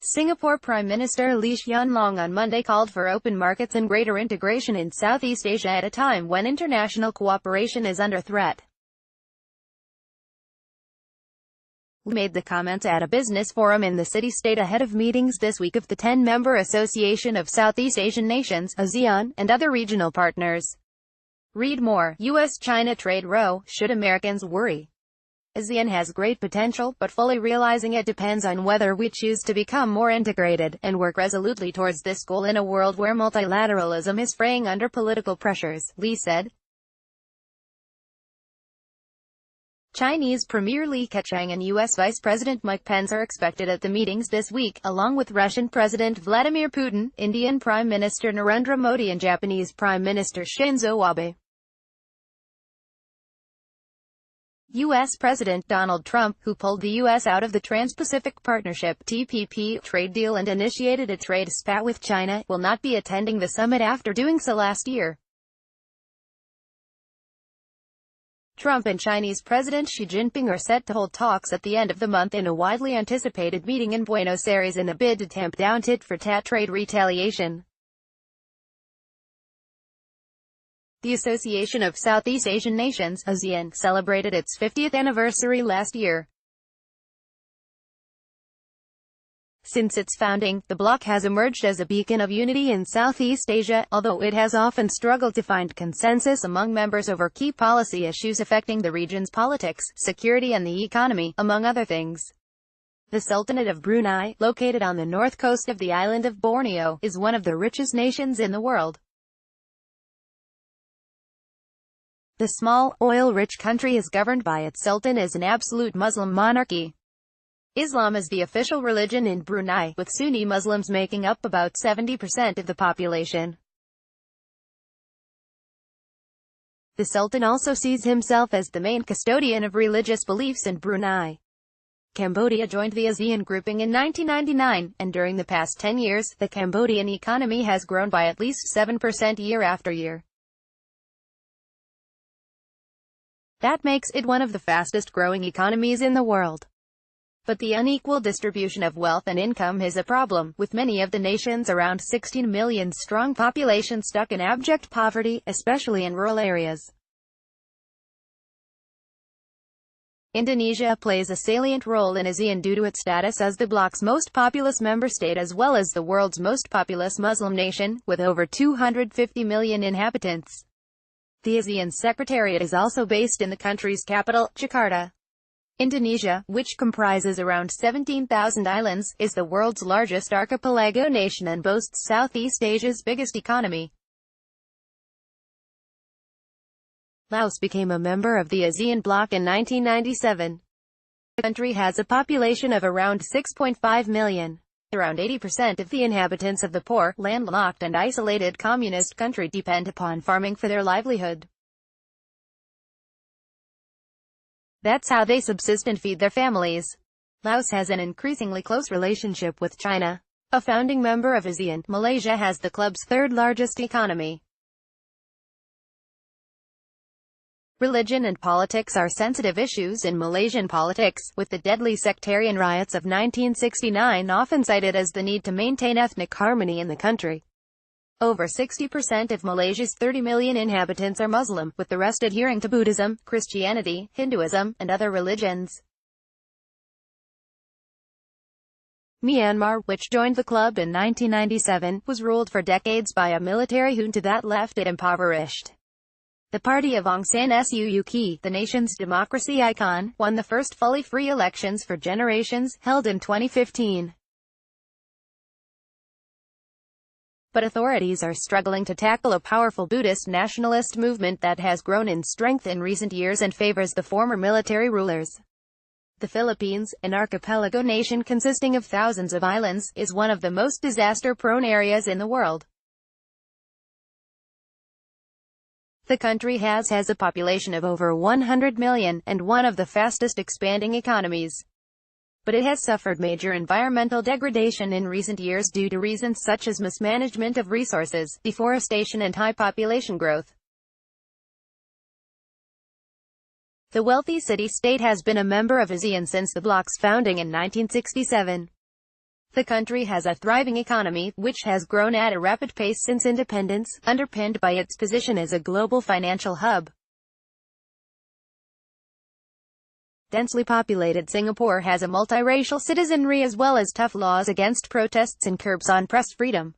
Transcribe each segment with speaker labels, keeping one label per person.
Speaker 1: Singapore Prime Minister Hsien on Monday called for open markets and greater integration in Southeast Asia at a time when international cooperation is under threat. He made the comments at a business forum in the city-state ahead of meetings this week of the 10-member Association of Southeast Asian Nations, ASEAN, and other regional partners. Read more. U.S.-China trade row, should Americans worry? ASEAN has great potential, but fully realizing it depends on whether we choose to become more integrated, and work resolutely towards this goal in a world where multilateralism is fraying under political pressures, Lee said. Chinese Premier Li Keqiang and U.S. Vice President Mike Pence are expected at the meetings this week, along with Russian President Vladimir Putin, Indian Prime Minister Narendra Modi and Japanese Prime Minister Shinzo Abe. U.S. President Donald Trump, who pulled the U.S. out of the Trans-Pacific Partnership (TPP) trade deal and initiated a trade spat with China, will not be attending the summit after doing so last year. Trump and Chinese President Xi Jinping are set to hold talks at the end of the month in a widely anticipated meeting in Buenos Aires in a bid to tamp down tit-for-tat trade retaliation. The Association of Southeast Asian Nations, ASEAN, celebrated its 50th anniversary last year. Since its founding, the bloc has emerged as a beacon of unity in Southeast Asia, although it has often struggled to find consensus among members over key policy issues affecting the region's politics, security and the economy, among other things. The Sultanate of Brunei, located on the north coast of the island of Borneo, is one of the richest nations in the world. The small, oil-rich country is governed by its sultan as an absolute Muslim monarchy. Islam is the official religion in Brunei, with Sunni Muslims making up about 70% of the population. The Sultan also sees himself as the main custodian of religious beliefs in Brunei. Cambodia joined the ASEAN grouping in 1999, and during the past 10 years, the Cambodian economy has grown by at least 7% year after year. That makes it one of the fastest-growing economies in the world. But the unequal distribution of wealth and income is a problem, with many of the nation's around 16 million strong population stuck in abject poverty, especially in rural areas. Indonesia plays a salient role in ASEAN due to its status as the bloc's most populous member state as well as the world's most populous Muslim nation, with over 250 million inhabitants. The ASEAN Secretariat is also based in the country's capital, Jakarta. Indonesia, which comprises around 17,000 islands, is the world's largest archipelago nation and boasts Southeast Asia's biggest economy. Laos became a member of the ASEAN bloc in 1997. The country has a population of around 6.5 million. Around 80% of the inhabitants of the poor, landlocked and isolated communist country depend upon farming for their livelihood. That's how they subsist and feed their families. Laos has an increasingly close relationship with China. A founding member of ASEAN, Malaysia has the club's third-largest economy. Religion and politics are sensitive issues in Malaysian politics, with the deadly sectarian riots of 1969 often cited as the need to maintain ethnic harmony in the country. Over 60% of Malaysia's 30 million inhabitants are Muslim, with the rest adhering to Buddhism, Christianity, Hinduism, and other religions. Myanmar, which joined the club in 1997, was ruled for decades by a military junta that left it impoverished. The party of Aung San Suu Kyi, the nation's democracy icon, won the first fully free elections for generations, held in 2015. But authorities are struggling to tackle a powerful Buddhist nationalist movement that has grown in strength in recent years and favors the former military rulers. The Philippines, an archipelago nation consisting of thousands of islands, is one of the most disaster-prone areas in the world. The country has a population of over 100 million, and one of the fastest expanding economies. But it has suffered major environmental degradation in recent years due to reasons such as mismanagement of resources, deforestation and high population growth. The wealthy city-state has been a member of ASEAN since the bloc's founding in 1967. The country has a thriving economy, which has grown at a rapid pace since independence, underpinned by its position as a global financial hub. Densely populated Singapore has a multiracial citizenry as well as tough laws against protests and curbs on press freedom.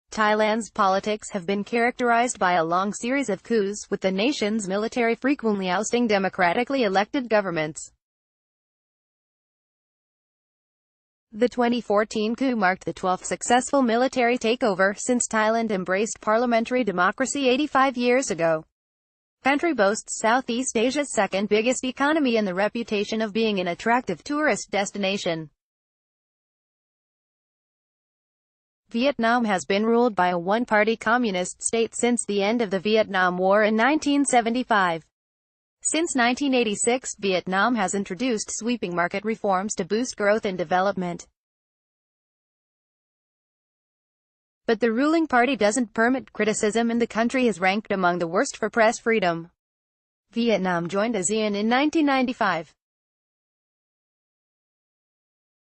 Speaker 1: Thailand's politics have been characterized by a long series of coups, with the nation's military frequently ousting democratically elected governments. The 2014 coup marked the 12th successful military takeover since Thailand embraced parliamentary democracy 85 years ago. The country boasts Southeast Asia's second biggest economy and the reputation of being an attractive tourist destination. Vietnam has been ruled by a one-party communist state since the end of the Vietnam War in 1975. Since 1986, Vietnam has introduced sweeping market reforms to boost growth and development. But the ruling party doesn't permit criticism, and the country is ranked among the worst for press freedom. Vietnam joined ASEAN in 1995.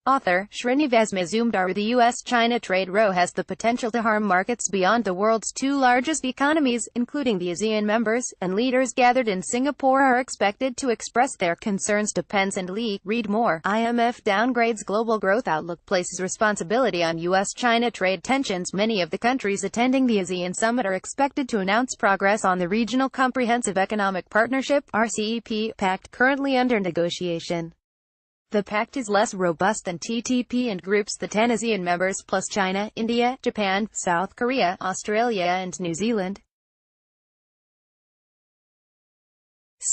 Speaker 1: Author, Srinivas Mazumdar. The U.S.-China trade row has the potential to harm markets beyond the world's two largest economies, including the ASEAN members, and leaders gathered in Singapore are expected to express their concerns to Pence and Lee. Read more. IMF downgrades global growth outlook, places responsibility on U.S.-China trade tensions. Many of the countries attending the ASEAN summit are expected to announce progress on the Regional Comprehensive Economic Partnership (RCEP) pact currently under negotiation. The pact is less robust than TTP and groups the 10 ASEAN members plus China, India, Japan, South Korea, Australia and New Zealand.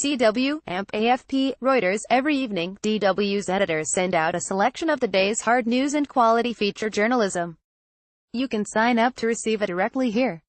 Speaker 1: CW, AMP, AFP, Reuters. Every evening, DW's editors send out a selection of the day's hard news and quality feature journalism. You can sign up to receive it directly here.